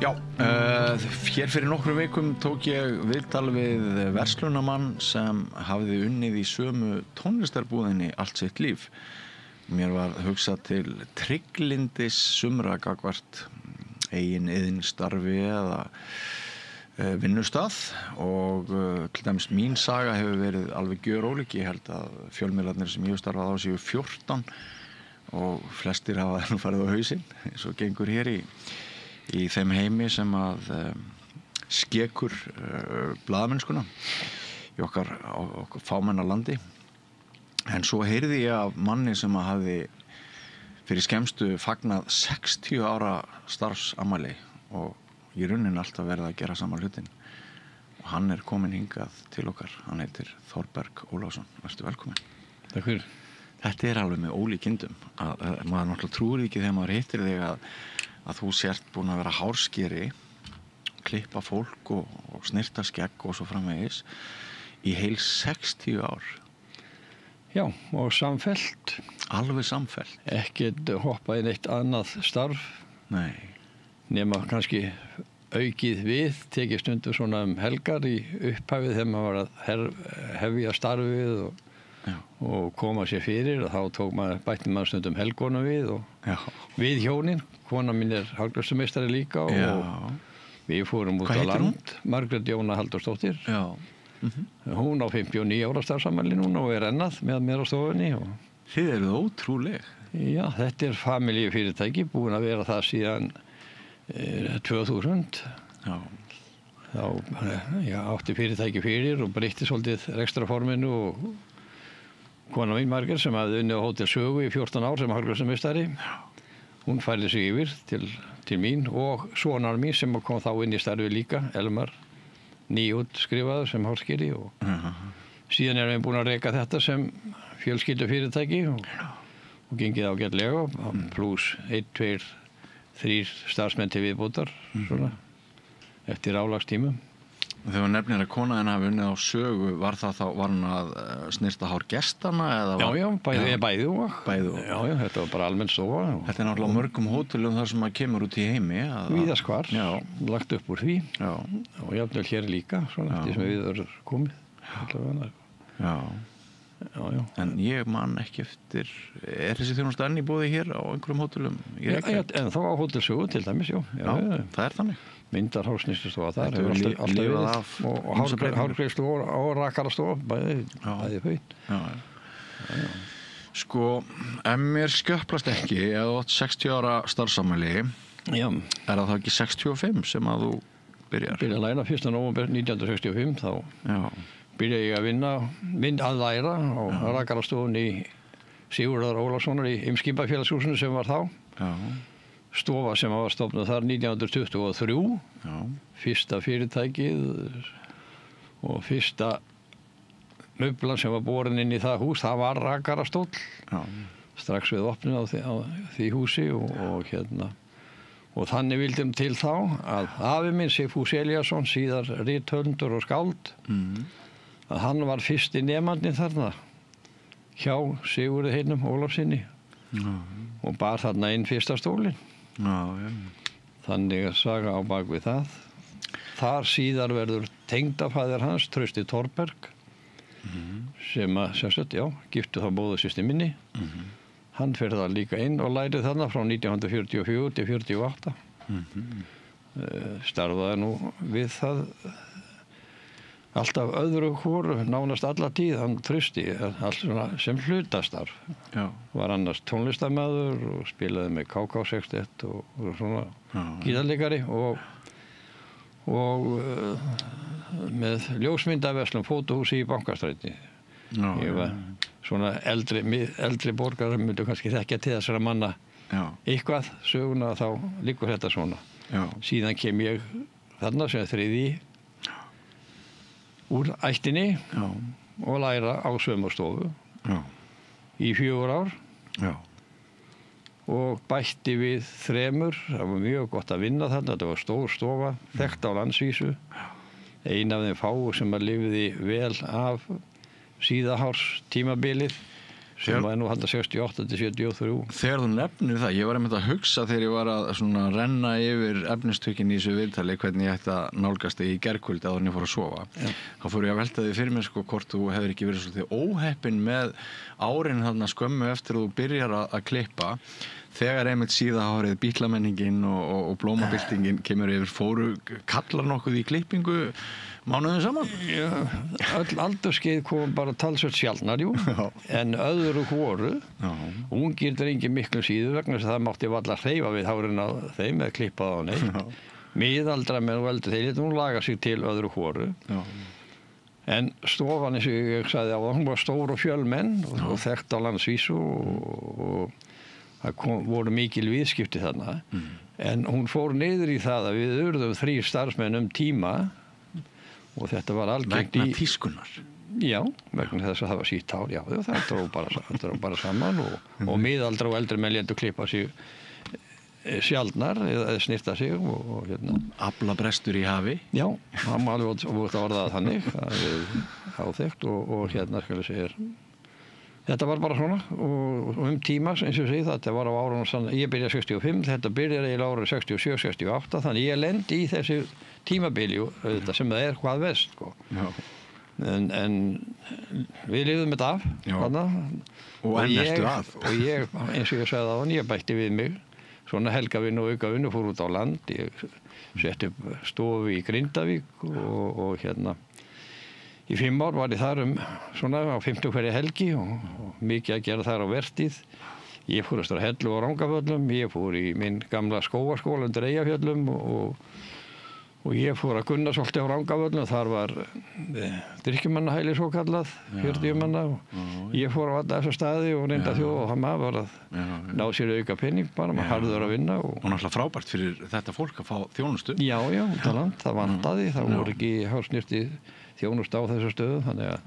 Já, hér fyrir nokkrum vikum tók ég viðtal við verslunamann sem hafði unnið í sömu tónlistarbúðinni allt sitt líf. Mér var hugsað til trygglyndis sumra gagnvart eigin iðnstarfi eða vinnustað og til dæmis mín saga hefur verið alveg gjörólík. Ég held að fjölmiðlarnir sem ég hef starfað á séu 14 og flestir hafa nú farið á hausinn eins og gengur hér í þeim heimi sem að skekur blaðamennskuna í okkar fámenna landi. En svo heyrði ég af manni sem að hafði fyrir skemmstu fagnað 60 ára starfsafmæli og í rauninni alltaf verið að gera sama hlutin. Og hann kominn hingað til okkar. Hann heitir Þorberg Ólafsson. Vertu velkominn. Takk fyrir. Þetta alveg með ólíkindum. Maður náttúrulega trúir ekki þegar maður hittir þig að þú sért búin að vera hárskeri, klippa fólk og snirta skegg og svo framvegis í heil 60 ár. Já, og samfellt. Alveg samfellt. Ekkert hoppað í neitt annað starf. Nei. Nema kannski aukið við, tekið stundu svona helgar í upphafið þegar maður var að hefja starfið og koma sér fyrir og þá bætti maður stundum helgona við og við hjónin. Kona mín hárgreiðslumeistari líka og við fórum út á land. Margrét Jóna Halldórsdóttir. Já. Hún á 59 ára starfsafmæli núna og ennað með mér á stofunni. Þið eruð ótrúleg. Já, þetta familíufyrirtæki, búin að vera það síðan 2000. Já. Þá átti fyrirtæki fyrir og breytti svolítið rekstrarforminu og kona mín Margrét sem hafði unnið á Hótel Sögu í 14 ár sem hárgreiðslumeistari. Hún færði sig yfir til mín og sonar mín sem kom þá inn í starfið líka, Elmar, nýútskrifaður sem hárskeri og síðan við búin að reka þetta sem fjölskyldufyrirtæki og gengið ágætlega pluss 1, 2, 3 starfsmenn til viðbótar svona, eftir álagstímum. Þegar nefnir að kona hennar hafi unnið á Sögu, var hann að snirta hár gestana? Já, bæði og. Já, þetta var bara almenn stofa. Þetta náttúrulega mörgum hótelum þar sem maður kemur út í heimi. Víðast hvar, lagt upp úr því. Já. Og jafnvel hér líka, svona eftir sem við erum komið. Já. En ég man ekki eftir, þessi þjónusta enn í boði hér á einhverjum hótelum? En þá á Hótel Sögu til dæmis, já. Já, það þannig. Myndar hárgreiðslustofa þar hefur alltaf verið og hárgreiðslu og rakarastofa bæði þau. Já. Sko, ef mér skjöplast ekki ef þú átt 60 ára starfsafmæli, það þá ekki 65 sem að þú byrjar? Byrja að læra 1. nóvember 1965 þá byrja ég að læra á rakarastofunni í Sigurðar Ólafssonar í Eimskipafélagshúsinu sem var þá. Já. Stofa sem var stofnuð þar 1923, fyrsta fyrirtækið og fyrsta möblan sem var borin inn í það hús, það var rakarastóll. Strax við opnum á því húsi og þannig vildum til þá að afi minn Sigfús Elíasson, síðar rithöfundur og skáld, að hann var fyrsti nemandinn þarna hjá Sigurði Heitnum Ólafssyni og bar þarna inn fyrsta stólinn. Þannig að saga á bak við það. Þar síðar verður tengdafæðir hans, Trausti Thorberg, sem giftu þá móðursystur minni. Hann fer það líka inn og lærið þarna frá 1944 til 48. Starfaði nú við það alltaf öðru hvoru, nánast alla tíð, hann Trausti, sem hlutastarf. Var annars tónlistarmaður og spilaði með KK61 og svona gítarleikari og með ljósmyndaverslun fótóhúsi í Bankastræti. Ég var svona eldri borgarar myndu kannski þekkja til þessara manna eitthvað söguna, þá liggur þetta svona. Síðan kem ég þarna sem þriðji úr ættinni og læra á saumastofu í 4 ár og bætti við 3. Það var mjög gott að vinna þarna, þetta var stór stofa, þekkt á landsvísu. Ein af þeim fáu sem að lifði vel af síðahárs tímabilið sem var nú handa 68 til 73. Þegar þú nefnir það, ég var einmitt að hugsa þegar ég var að svona renna yfir efnistökin í þessu viðtali, hvernig ég ætti að nálgast þig í gærkvöldi áður en ég fór að sofa. Þá fór ég að velta því fyrir mér sko hvort þú hefur ekki verið svolítið óheppinn með árin þarna skömmu eftir að þú byrjar að klippa. Þegar einmitt síðahárið, bítlamenningin og blómabyltingin kemur yfir, fóru kallar nokkuð í klippingu mánuðum saman? Já, öll aldurskeið kom bara talsvert sjaldnar, jú, en öðru hvoru. Ungir drengir miklu síður vegna þess að það mátti varla hreyfa við hárinn á þeim eða klippa á neitt. Miðaldra menn og eldri þeir, hún laga sig til öðru hvoru. En stofan, eins og ég sagði á það, hún var stór og fjölmenn og þekkt á landsvísu og það voru mikil viðskipti þarna. En hún fór niður í það að við urðum 3 starfsmenn tíma og þetta var algengt vegna tískunnar. Já, vegna þess að það var sítt hár, já, það dró bara saman og miðaldra og eldri menn létu klippa sig sjaldnar eða snirta sig og hérna. Aflabrestur í hafi? Já, það var alveg orðað þannig, það er áþekkt og hérna skal ég segja. Þetta var bara svona og tíma, eins og ég segi, þetta var á árunum, ég byrjaði 65, þetta byrjaði eiginlega árið 67, 68, þannig ég lendi í þessu tímabili sem það er hvað vest, sko. En við lifðum þetta af, þarna. Og enn ertu af. Og ég, eins og ég sagði áðan, ég bætti við mig, svona helgavinnu og aukavinnu, fór út á land, ég setti upp stofu í Grindavík og hérna. Í 5 ár var ég þar svona á 50 hverja helgi og mikið að gera þar á vertíð. Ég fór að Hellu og Rangafjöllum, ég fór í minn gamla skógaskóla undir Eyjafjöllum og ég fór að Gunnarsholti á Rangafjöllum, þar var drykkjumannahæli svo kallað, 40 manna og ég fór á alla þessa staði og reynda þjóð og maður var að ná sér auka penning bara, maður harður að vinna. Og náttúrulega frábært fyrir þetta fólk að fá þjónustu. Já, það vantaði, það voru ekki hásnýrti þjónust á þessu stöðu, þannig að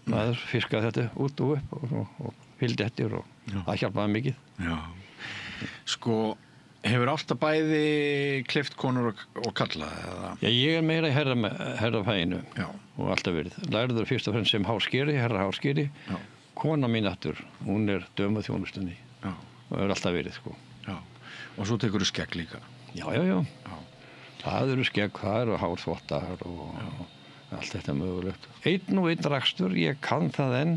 maður fiskaði þetta út og upp og fylgdi eftir og það hjálpaði mikið. Já. Sko, hefur alltaf bæði klippt konur og kalla? Eða? Já, ég er meira í herrafæginu og alltaf verið. Lærður fyrst og fremst sem hárskeri, herrahárskeri. Kona mín aftur, hún er dömuð þjónustunni og hefur alltaf verið, sko. Já. Og svo tekur þú skegg líka? Já. Það eru skegg, það eru hárþvottar og allt þetta mögulegt. Einn og einn rakstur, ég kann það enn.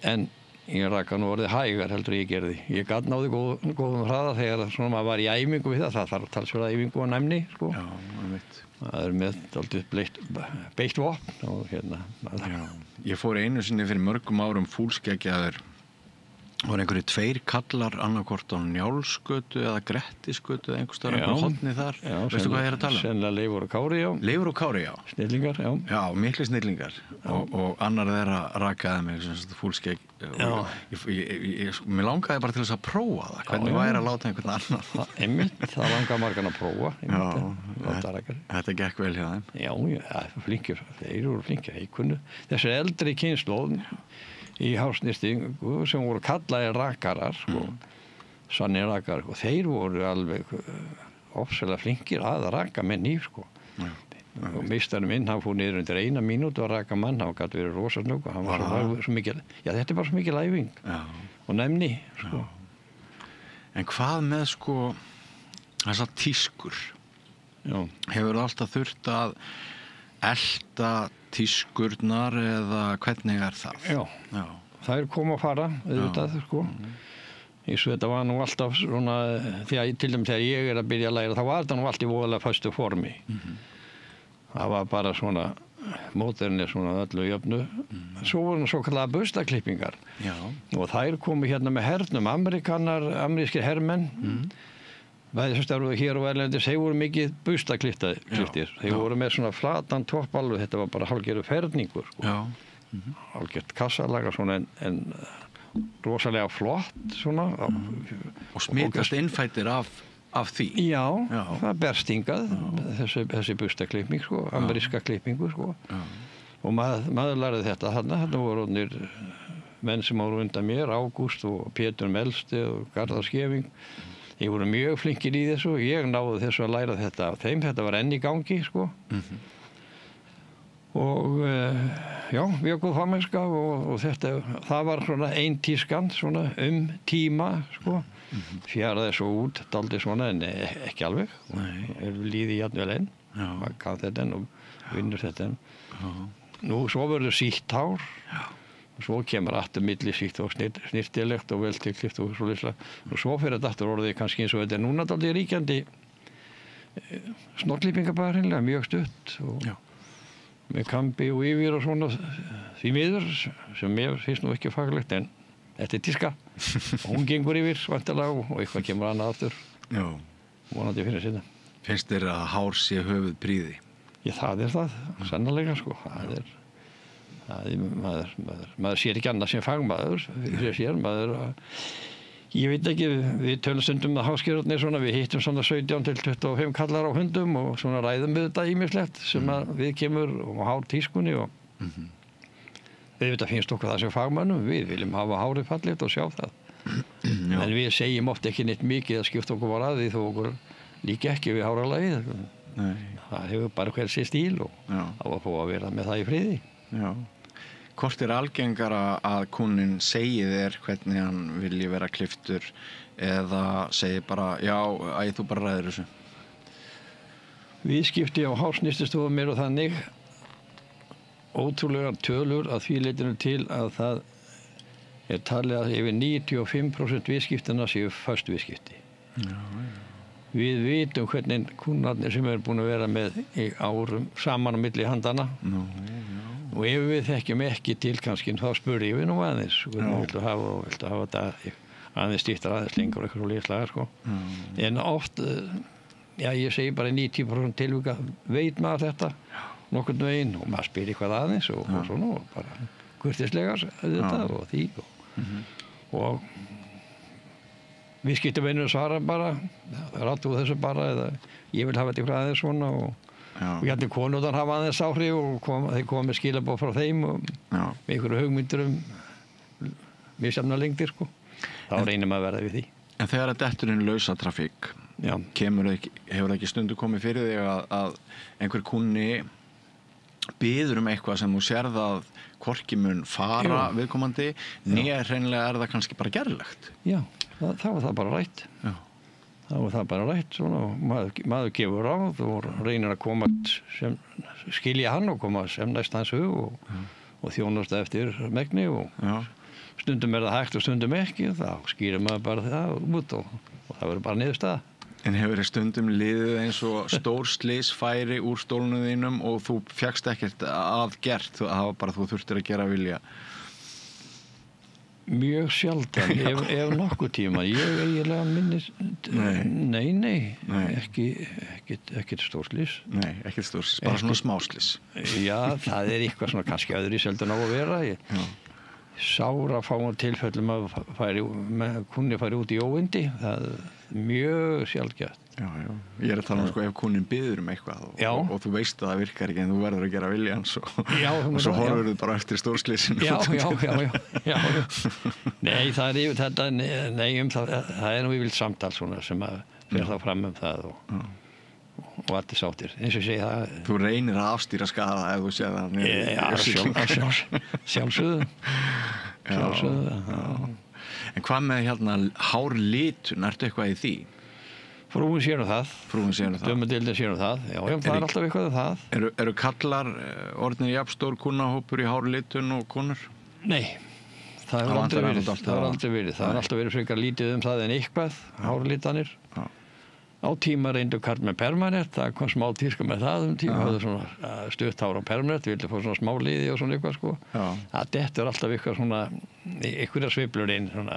En ég raka nú orðið hægar heldur ég gerði. Ég gat náði góðum hraða þegar svona maður var í æfingu við það þarf talsverða æfingu og næmni, sko. Já, ég veit. Það er með dálítið beitt vopn og hérna. Ég fór einu sinni fyrir mörgum árum fúlskeggjaður. Það var einhverju 2 kallar annarkvort á Njálsgötu eða Grettisgötu eða einhvers staðar hotni þar. Veistu hvað ég er að tala? Sennilega Leifur og Kári, já. Leifur og Kári, já. Snillingar, já. Já, miklu snillingar. Og annar þeirra rakaði mig sem fúlskegg. Mér langaði bara til þess að prófa það. Hvernig væri að láta einhvern annan? Einmitt, það langaði margan að prófa. Þetta gekk vel hjá þeim. Já, flinkir. Þeir eru flinkir. Þessi eldri kynslóð í hársnýstingu sem voru kallaðir rakarar, sannir rakarar, og þeir voru alveg ofsalega flinkir að raka menn í, sko. Og meistarinn minn, hann fór niður undir 1 mínútu að raka mann, hann gat verið rosasnögg og hann var svo mikil, þetta er bara svo mikil æfing og næmni, sko. En hvað með, sko, þessar tískur? Hefur það alltaf þurft að elta tískurnar eða hvernig er það? Já. Það er koma að fara, auðvitað, sko. Eins og þetta var nú alltaf svona, til dæmis þegar ég er að byrja að læra, þá var þetta nú alltaf í voðalega föstu formi. Það var bara svona, móterinni svona öllu jöfnu. Svo voru nú svo kallaða bustaklippingar. Og þær komu hérna með hernum, amerískir hermenn. Bæði sem starfuðu hér og erlendis, þeir voru mikið bustaklipptir. Þeir voru með svona flatan topp alveg, þetta var bara hálfgerður ferningur, sko. Hálfgert kassalaga svona en rosalega flott svona. Og smitast innfættir af því? Já, það berst hingað, þessi bustaklipping, sko, ameríska klippingu, sko. Og maður lærði þetta þarna voru menn sem voru undan mér, Ágúst og Pétur Melsti og Garðar Skeving. Ég voru mjög flinkir í þessu og ég náði þessu að læra þetta af þeim. Þetta var enn í gangi, sko. Og já, mjög góð fagmennska og þetta, það var svona ein tískan svona tíma, sko. Fjaraði svo út, dálítið svona, en ekki alveg. Líði jafnvel enn, maður kann þetta enn og vinnur þetta enn. Nú, svo verður sítt hár, og svo kemur aftur millisíkt og snirtilegt og veltilklift og svo lýsla. Og svo fyrir þetta aftur orðið kannski eins og þetta núna dálítið ríkjandi snorklípinga bara hreinlega, mjög stutt og með kambi og yfir og svona því miður sem mér finnst nú ekki faglegt en þetta er tíska og hún gengur yfir vantilega og eitthvað kemur annað aftur vonandi fyrir sinna. Finnst þér að hár sé höfuð prýði? Já, það er það, sannarlega sko. Maður sér ekki annað sem fagmaður ég veit ekki, við tölum stundum að háskýrarnir svona, við hittum svona 17 til 25 kallar á hundum og svona ræðum við þetta ýmislegt sem að við kemur og hár tískunni og við finnst okkur það sem fagmönnum, við viljum hafa hárið fallegt og sjá það en við segjum oft ekki neitt mikið að skipta okkur var að því þó okkur líka ekki við háralagið það hefur bara hver sér stíl og á að fá að vera með það í friði. Já. Hvort er algengara að kúninn segi þér hvernig hann vilji vera klipptur eða segi bara, já, þú bara ræður þessu? Viðskipti á hársnyrtistofu mér og þannig ótrúlega tölur að því leytinu til að það er talið að yfir 95% viðskiptina séu föst viðskipti. Við vitum hvernig kúnnarnir sem er búin að vera með í árum saman á milli handana og ef við þekkjum ekki til kannski þá spurðum við nú aðeins viltu hafa þetta aðeins stýttar aðeins lengur eitthvað svo lífslega sko. En oft ég segi bara 90% tilvika veit maður þetta nokkurn veginn og maður spyrir eitthvað aðeins og svona og bara kurteislega þetta og því og viðskiptavinur svara bara ratu þessu bara eða ég vil hafa þetta eitthvað aðeins svona og hérna konurnar hafa aðeins áhrif og þeir koma með skilabóð frá þeim og með einhverju hugmyndir misjafna lengdir sko. Þá reynir maður að verða við því. En þegar að detturinn lausatrafík hefur ekki stundu komið fyrir þig að einhver kunni biður eitthvað sem þú sérð að hvorki mun fara viðkomandi né hreinlega það kannski bara gerlegt? Já, þá var það bara rætt. Þá var það bara rætt svona og maður gefur ráð og reynir að koma sem skilja hann og koma sem næst hans hug og þjónast eftir megni og stundum það hægt og stundum ekki og þá skýrir maður bara það út og það verður bara niðurstaða. En hefur þér stundum liðið eins og stór slys færi úr stólnum þínum og þú fékkst ekkert að gert, það var bara þú þurftir að gera vilja? Mjög sjaldan, ef nokkuð tíma. Ég eiginlega minnist... Nei, ekkert stórslys. Nei, ekkert stórslys, bara svona smáslys. Já, það er eitthvað svona kannski öðru seldan á að vera. Sára fáum tilfellum að kunni færi út í óvindi. Það er mjög sjaldgætt. Já. Ég er að tala ef kunnin biður eitthvað og þú veist að það virkar ekki en þú verður að gera vilja hans og svo horfur þú bara eftir stórslysinu. Já. Nei, það er þetta, það er nú yfirleitt samtal svona sem að fer þá fram það og allir sáttir. Eins og ég segi það. Þú reynir að afstýra skaða ef þú séð það. Sjálfsögðu. En hvað með hárlitun, ertu eitthvað í því? Frúin sér það. Dömudeildin sér það. Já, það er alltaf eitthvað það. Eru kallar orðnir jafnstór kunnahópur í hárlitun og konur? Nei, það hefur aldrei verið. Það er alltaf verið frekar lítið það en eitthvað, hárlitanir. Á tíma reyndu kall með permanent, það kom smá tíska með það tíma, höfðu svona stutt hár á permanent, vildi fá svona smá liði og svona eitthvað sko. Það dettur alltaf eitthvað svona, einhverja sveiflur inn, svona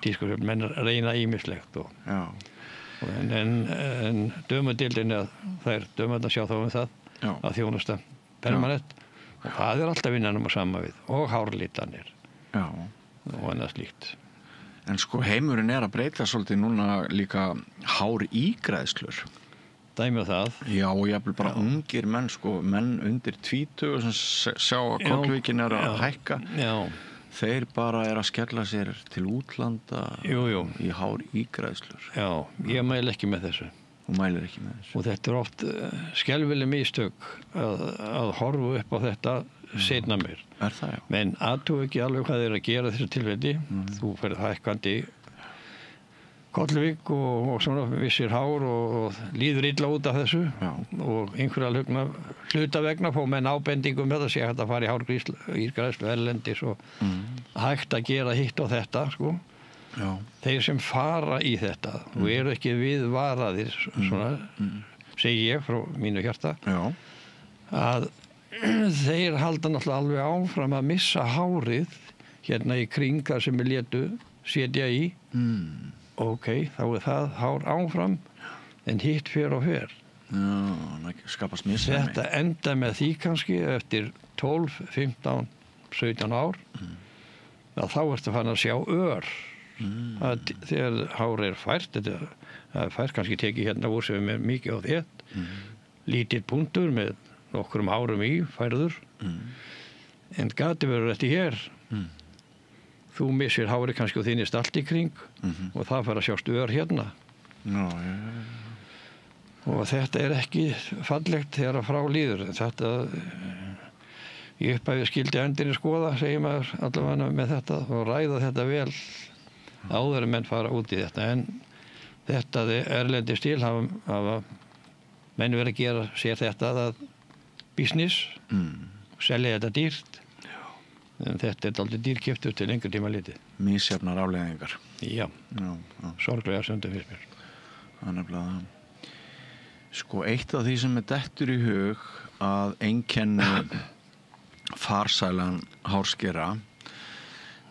tískusveiflur, menn reyna ýmislegt og en dömudeildin þær dömurnar sjá þá það að þjónusta permanent og það er alltaf innan að sama við og hárlitanir og annað slíkt. En sko heimurinn að breyta svolítið núna líka hárígræðslur. Dæmi það. Já, og jafnvel bara ungir menn sko, menn undir 20 sem sjá að kollvíkin að hækka. Já. Þeir bara að skella sér til útlanda í hárígræðslur. Já, ég mæli ekki með þessu. Þú mælir ekki með þessu. Og þetta oft skelfileg mistök að horfa upp á þetta seinna meir. Það, já. Men aðtúi ekki alveg hvað þeir að gera þessu tilfelli. Þú ferð hækkandi kollvik og svona vissir hár og líður illa út af þessu. Já. Og einhverja hluta vegna fá menn ábendingum með að sé hægt að fara í hárgræðslu erlendis og hægt að gera hitt og þetta, sko. Já. Þeir sem fara í þetta og eru ekki viðvaraðir, svona, segi ég frá mínu hjarta, Já. að þeir halda náttúrulega alveg áfram að missa hárið hérna í kringar sem við létu setja í. Ok, þá það hár áfram en hitt fer og fer. Já, það skapast misræmi. Þetta enda með því kannski eftir 12, 15, 17 ár að þá ertu fann að sjá ör. Að þegar hár fært, það fært kannski tekið hérna úr sem er mikið á þétt, lítill punktur með nokkrum hárum í færður, en gati verður þetta hér. Þú missir hárið kannski og þinnist allt í kring og það fær að sjást ör hérna. Já. Og þetta er ekki fallegt þegar að frá líður. Þetta í upphæfi skildi endinni skoða, segir maður allavega með þetta og ræða þetta vel áður en menn fara út í þetta. En þetta erlendi stíl hafa menn verið að gera sér þetta að business, selja þetta dýrt. En þetta er dálítið dýrkeyptur til lengur tíma litið. Misjafnar afleiðingar. Já. Sorglega stundum finnst mér. Það er nefnilega það. Sko, eitt af því sem er dettur í hug að einkenni farsælan hárskera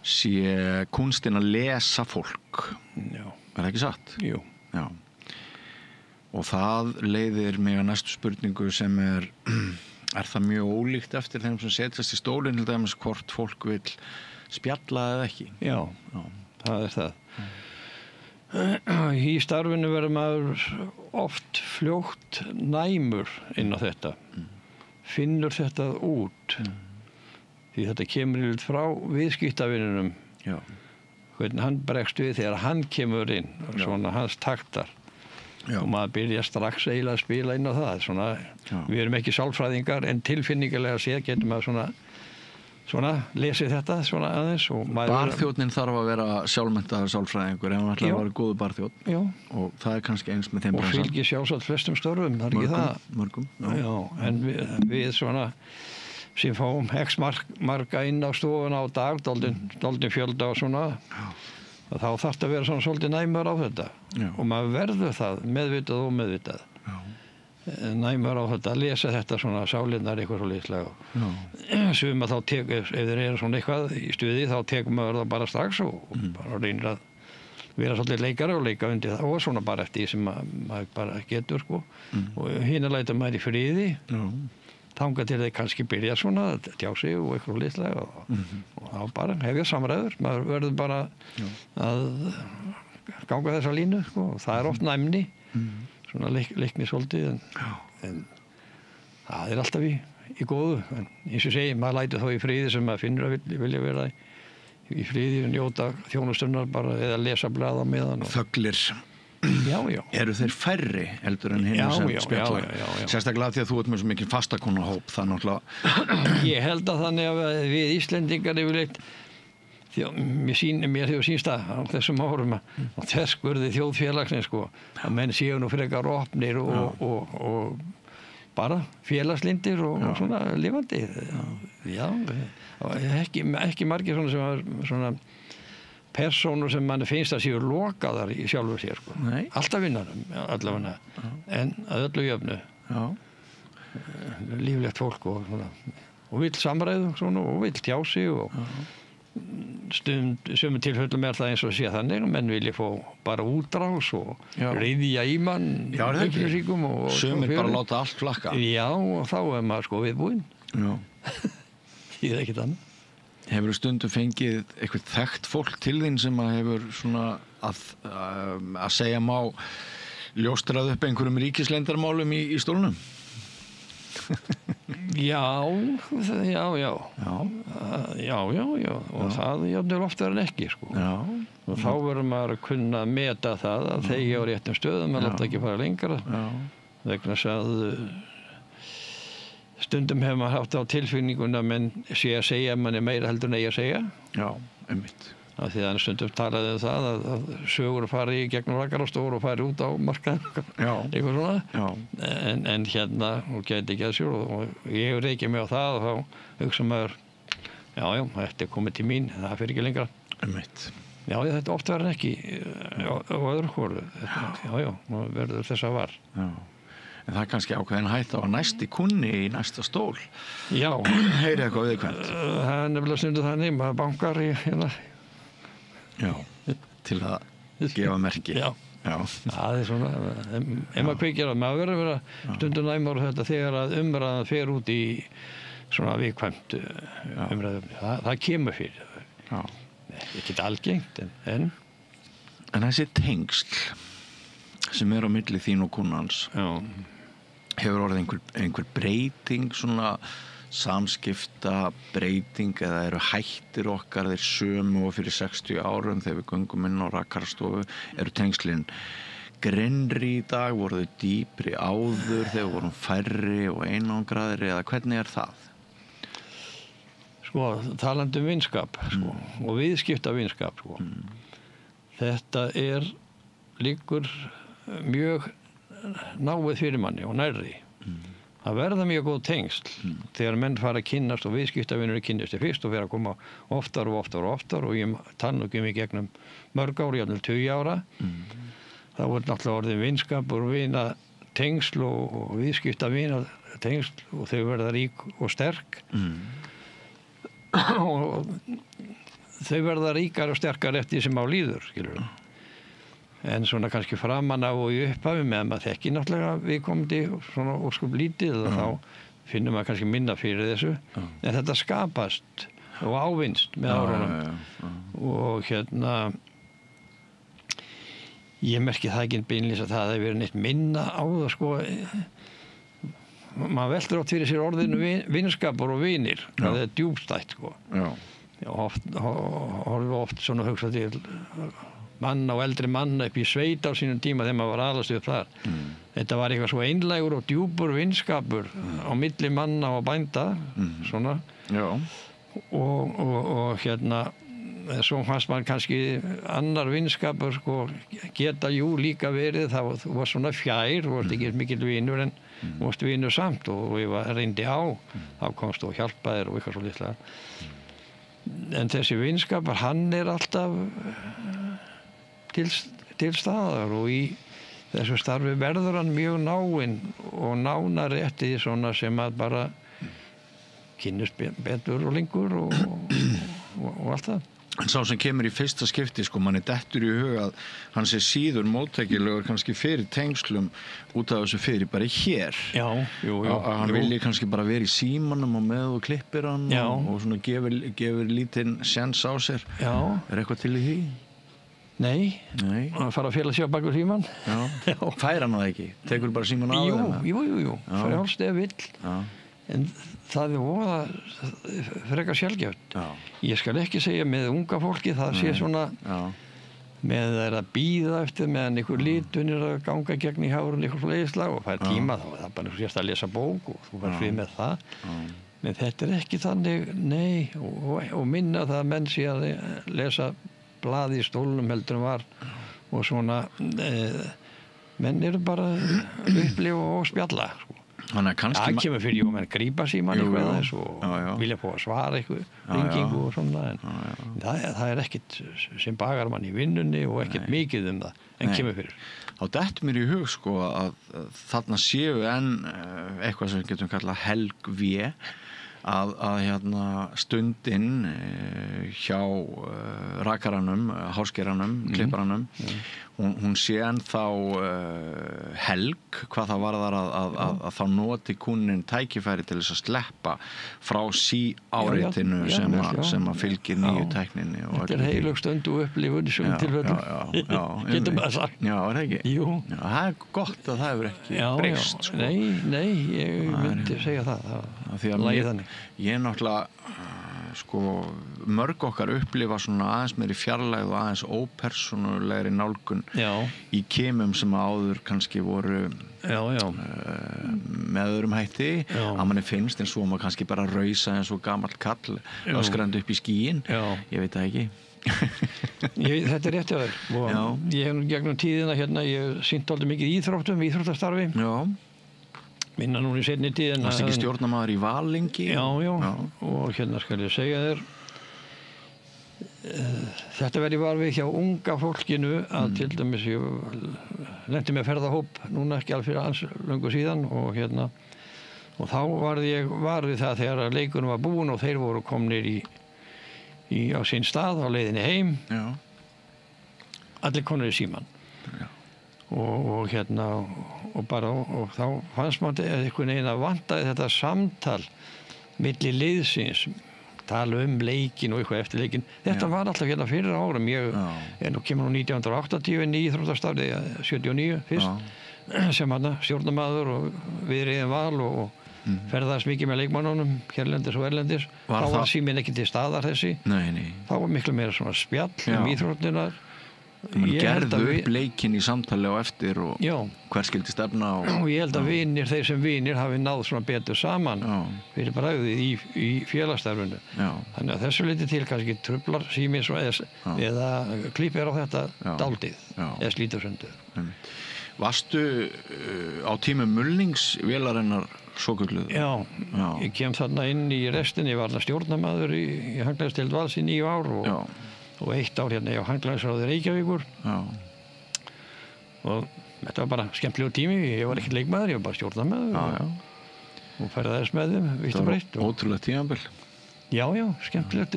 sé kunstin að lesa fólk. Já. Er það ekki satt? Jú. Já. Og það leiðir mig að næstu spurningu sem er það mjög ólíkt eftir þeim sem setjast í stólinn til dæmis hvort fólk vill spjalla eða ekki? Já. Það er það. Í starfinu verður maður oft fljótt næmur inn á þetta. Finnur þetta út. Því þetta kemur yfir frá viðskiptavininum. Já. Hvernig hann bregst við þegar hann kemur inn. Svona hans taktar. Já. Og maður byrja strax eiginlega að spila inn á það. Svona, við erum ekki sálfræðingar en tilfinningarlega séð getur maður svona lesið þetta svona aðeins. Barþjónninn þarf að vera sjálfmenntaður sálfræðingur ef hann ætlar að vera góður barþjónn. Já. Og það er kannski eins með þeim og fylgir sjálfsagt flestum störfum, það er ekki það. Mörgum. Já, en við svona sem fáum x marga inn á stofuna á dag, dálítinn fjölda og svona. Já. Þá þarf það að vera svona svolítið næmur á þetta. Já. Og maður verður það, meðvitað og ómeðvitað. Já. Næmur á þetta, að lesa þetta svona sálinnar eitthvað svo litlega. Suma þá ef þeir eru svona eitthvað í stuði þá tekur maður það bara strax og bara reynir að vera svolítið leikari og leika undir það og svona bara eftir því sem maður bara getur, sko. Og hina lætur maður í friði. Þangað til þeir kannski byrja svona að tjá sig og eitthvað litlega og þá bara hefja samræður. Maður verður bara að ganga þessa línu, sko. Það er oft næmni, svona leikni svolítið, en það er alltaf í góðu. En eins og segi, maður lætur þá í friði sem maður finnur að vilja vera í friði og njóta þjónustunnar bara eða lesa blaða meðan. Þöglir. Já. Eru þeir færri heldur en hinn sem spjalla? Já. Sérstaklega því að þú ert með svo mikið fastakonahóp, það náttúrulega. Ég held að þannig að við Íslendingar yfirleitt, mér hefur sýnst það á þessum árum og þess skurði þjóðfélagsins, sko, að menn séu nú frekar opnir og bara félagslindir og svona lifandi. Já. Ekki margir svona sem var svona persónur sem manni finnst að séu lokaðar í sjálfu sér, sko. Alltaf vinnarum, allavega, en að öllu jöfnu. Líflegt fólk og vill samræðu svona, og vill tjá sig og sumum tilfellum það eins og sé þannig, menn vilja fá bara útrás og ryðja í mann upplýsingum og sumir bara láta allt flakka. Já, og þá er maður sko viðbúinn. Já. Ég ekkert annað. Hefur stundum fengið eitthvað þekkt fólk til þín sem að hefur svona að segja má ljóstrað upp einhverjum ríkisleindarmálum í stólnum? Já. Og það jafnvel oftar en ekki, sko. Já. Og þá verður maður að kunna meta það að þegja á réttum stöðum, að láta ekki fara lengra. Já. Vegna þess að stundum hefur maður haft á tilfinninguna að menn sé að segja manni meira heldur en eigi að segja. Já, einmitt. Af því að stundum talaði það að sögur fari í gegnum rakarastofur og fari út á markaðinn, eitthvað svona. Já. En hérna, og gæti ekki að sér og ég reykja mig á það og þá hugsa maður, já, þetta er komið til mín, það fyrir ekki lengra. Einmitt. Já, þetta oft verður ekki á öðru hvoru. Já, verður þess að var. Já. En það er kannski ákveðin hætta á næsti kunni í næsta stól. Já. Heyri eitthvað viðkvæmt. Það er nefnilega stundum þannig, maður bankar í hérna. Já, til að gefa merki. Já. Það er svona, ef maður kveikir að maður verður að vera stundum næmur þetta þegar að umræðan fer út í svona viðkvæmt umræðum. Það kemur fyrir. Já. Ekki algengt, en þessi tengsl sem er á milli þín og kunnans, hefur orðið einhver breyting, svona samskipta breyting, eða eru hættir okkar þeir sömu og fyrir 60 árum þegar við göngum inn á rakarastofu? Eru tengslin grennri í dag, voru þau dýpri áður þegar við vorum færri og einangraðri, eða hvernig er það? Sko, talandi vinskap og viðskipta vinskap, þetta liggur mjög náið fyrir manni og nærri. Það verða mjög góð tengsl þegar menn fara að kynnast og viðskiptavinur kynnast fyrst og vera að koma oftar og ég tala ekki í gegnum mörg ár, jafnvel 20 ára. Það voru náttúrulega orðið vinskapur, vina tengsl og viðskiptavina tengsl og þau verða rík og sterk. Og þau verða ríkar og sterkar eftir því sem á líður, skilur við. En svona kannski framan á og í upphafi með maður þekki náttúrulega viðkomandi svona óskup lítið og þá finnum maður kannski minna fyrir þessu. En þetta skapast og ávinnst með árunum. Og hérna, ég merki það ekki beinlínis að það hefur verið neitt minna á það, sko. Maður veldur oft fyrir sér orðinu vinskapur og vinir. Það er djúpstætt, sko. Horfum oft svona hugsa til manna og eldri manna upp í sveit á sínum tíma þegar maður var alast upp þar. Þetta var eitthvað svo einlægur og djúpur vinskapur á milli manna og bænda, svona. Og hérna, svo fannst maður kannski annar vinskapur, sko, geta líka verið, það var svona fjær, þú varst ekki mikill vinur en þú varst vinur samt og ég reyndi á, þá komst og hjálpaðir og eitthvað svo litla. En þessi vinskapur, hann er alltaf til staðar og í þessu starfi verður hann mjög náinn og nánari eftir því svona sem að bara kynnist betur og lengur og allt það. En sá sem kemur í fyrsta skipti, sko, manni dettur í hug að hann sé síður móttækilegur kannski fyrir tengslum út af þessu fyrir bara hér. Já. Að hann vilji kannski bara vera í símanum og með og klippir hann og svona gefur lítinn sjens á sér. Já. Er eitthvað til í því? Nei. Að fara að fela sig á bakur síman. Já. Fær hann það ekki? Tekur bara síman á þeim? Jú. Frjálst eða vill. Já. En það er voða frekar sjaldgæft. Ég skal ekki segja með unga fólki, það sé svona með þeir að bíða eftir meðan einhver litunir að ganga gegn í hárun eitthvað leiðislega og fær tíma, þá er það bara sérst að lesa bók og þú fær frið með það. En þetta er ekki þannig, nei, og minna það að menn sé að lesa blað í stólnum heldur en var og svona, menn eru bara upplifa og spjalla, sko. Það kemur fyrir og menn grípa síman eitthvað þess og vilja fá að svara eitthvað ringingu og svona en það er ekkert sem bagar mann í vinnunni og ekkert mikið það en kemur fyrir. Þá dettur mér í hug, sko, að þarna séu enn eitthvað sem við getum kallað helgvé að hérna stundin hjá rakaranum, hárskeiranum, klipparanum, hún sé ennþá helg hvað það varðar að þá noti kúnninn tækifæri til þess að sleppa frá áreitinu sem að fylgir nýju tækninni. Þetta er heilög stund og upplifun í sumum tilfellum. Getur maður sagt. Já, er það ekki? Jú. Já, það er gott að það hefur ekki breyst, sko. Nei, ég myndi segja það. Lægi þannig. Ég náttúrulega sko mörg okkar upplifa svona aðeins meiri fjarlægð og aðeins ópersónulegri nálgun í kimum sem áður kannski voru með öðrum hætti að manni finnst eins og maður kannski bara rausa eins og gamall kall öskrandi upp í skýin ég veit það ekki Þetta rétt hjá þér og ég hef gegnum tíðina hérna ég sýnt aldrei mikið íþróttastarfi minna núna í seinni tíð Varst ekki stjórnarmaður í Val lengi? Já, og hérna skal ég segja þér þetta verið var við hjá unga fólkinu að til dæmis ég lenti með ferðahóp núna ekki alveg fyrir ans löngu síðan og hérna og þá var við það þegar leikurinn var búinn og þeir voru komnir á sinn stað á leiðinni heim allir konur í símann og hérna og þá fannst maður einhvern veginn að vantaði þetta samtal milli liðsins tala leikinn og eitthvað eftir leikinn þetta var alltaf hérna fyrir árum ég nú kemur nú 1980 inn í íþróttastarfi 79 fyrst sem hann stjórnarmaður og viðriðin Val og ferðast mikið með leikmannunum hérlendis og erlendis þá var síminn ekki til staðar þessi þá var miklu meira svona spjall íþróttinar gerðu upp leikinn í samtali á eftir og hver skildi stefna og ég held að þeir sem vinir hafi náð svona betur saman fyrir bragðið í félagsstarfinu þannig að þessu leyti til kannski truflar síminn eða klippir á þetta dálítið eða slítur sundur Varstu á tímum mulningsvélarinnar svokölluðu? Já, ég kem þarna inn í restinni, ég var stjórnarmaður í hanglaðisdeild Vals í 9 ár og 1 ár hérna á hanglaðisráði Reykjavíkur og þetta var bara skemmtilegur tími, ég var ekkert leikmaður, ég var bara stjórnarmaður og ferðaðist með þeim, vitt og breytt. Ótrúlega tímabil. Já, skemmtilegt,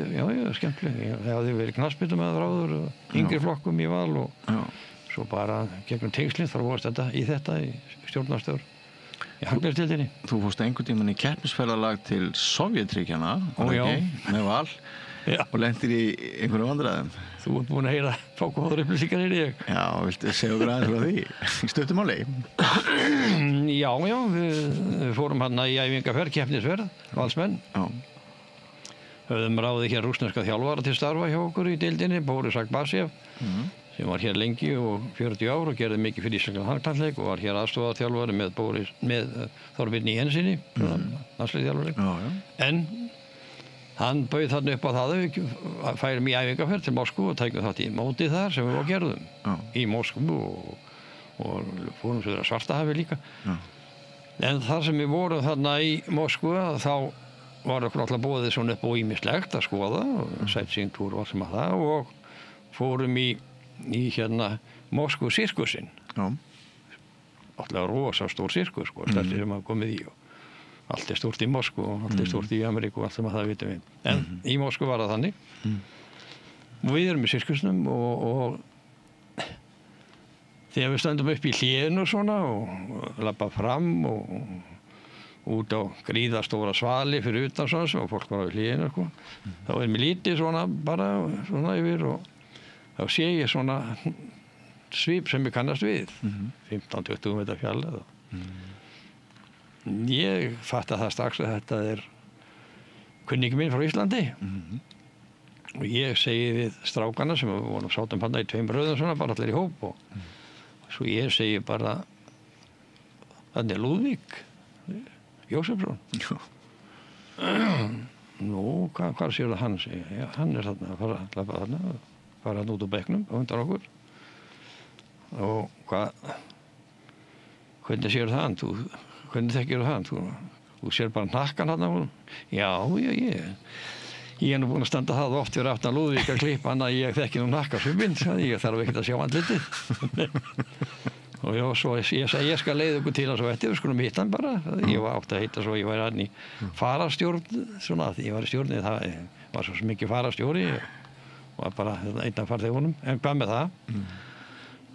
skemmtilegt. Ég hafði verið knattspyrnumaður áður og yngri flokkum í Val og svo bara gegnum tengslinn þróast þetta í stjórnarstöður í hanglaðisdeildinni. Þú fórst einhvern tímann í keppnisferðalag til Sovétríkjanna með Val og lentir í einhverjum vandræðum. Þú ert búin að heyra fá góðar upplýsingar ég. Já, viltu segja okkur aðeins frá því? Í stuttu máli? Já, við fórum hérna í æfingaferð, keppnisferð, Valsmenn. Höfðum ráðið hér rússneska þjálfara til starfa hjá okkur í deildinni, Boris Agbasiev, sem var hér lengi og 40 ár og gerði mikið fyrir íslenska handknattleik og var hér aðstoðarþjálfari með Þorbirni Jensinni, landsliðsþjálfari. En hann bauð þarna upp á það að færum í æfingaferð til Moskvu og tækjum þátt í mótið þar sem við gerðum í Moskvu og fórum svo þeirra Svartahafi líka. En þar sem við vorum þarna í Moskvu þá var okkur alltaf boðið svona upp á ýmislegt að skoða og sightseeing-túr og sem að það og fórum í hérna Moskvu sirkusinn. Alltaf rosa stór sirkus stærsti sem hafa komið í og allt stórt í Moskvu og allt stórt í Ameríku og allt sem að það vitum við. En í Moskvu var það þannig. Og við erum í sirkusnum og þegar við stöndum upp í hlénu svona og labba fram og út á gríðastóra svali fyrir utan svona sem fólk var á hlénu sko. Þá mér lítið svona bara svona yfir og þá sé ég svona svip sem ég kannast við 15-20 metra fjarlægð ég fatta það strax að þetta kunningi minn frá Íslandi og ég segi við strákana sem vorum sátum hann í 2 röðum svona bara allir í hóp og svo ég segi bara þannig Lúðvík Jósefsson nú, hvað séu það hann segi já, hann þarna að fara hann út úr bekknum á undan okkur og hvernig séu það hann hvernig þekkir það hann þú sér bara hnakkan hann á hún já, ég nú búin að standa það oft fyrir aftan Lúðvík að klippa hann að ég þekki nú hnakkarsvipinn ég þarf ekkert að sjá andlitið og já, svo ég segi ég skal leiða ykkur til hans og eftir við skulum hitta hann bara ég var átt að heita svo ég væri hann í farastjórn svona ég var í stjórni það var svo mikið farastjóri og var bara einn af farþegunum en hvað með það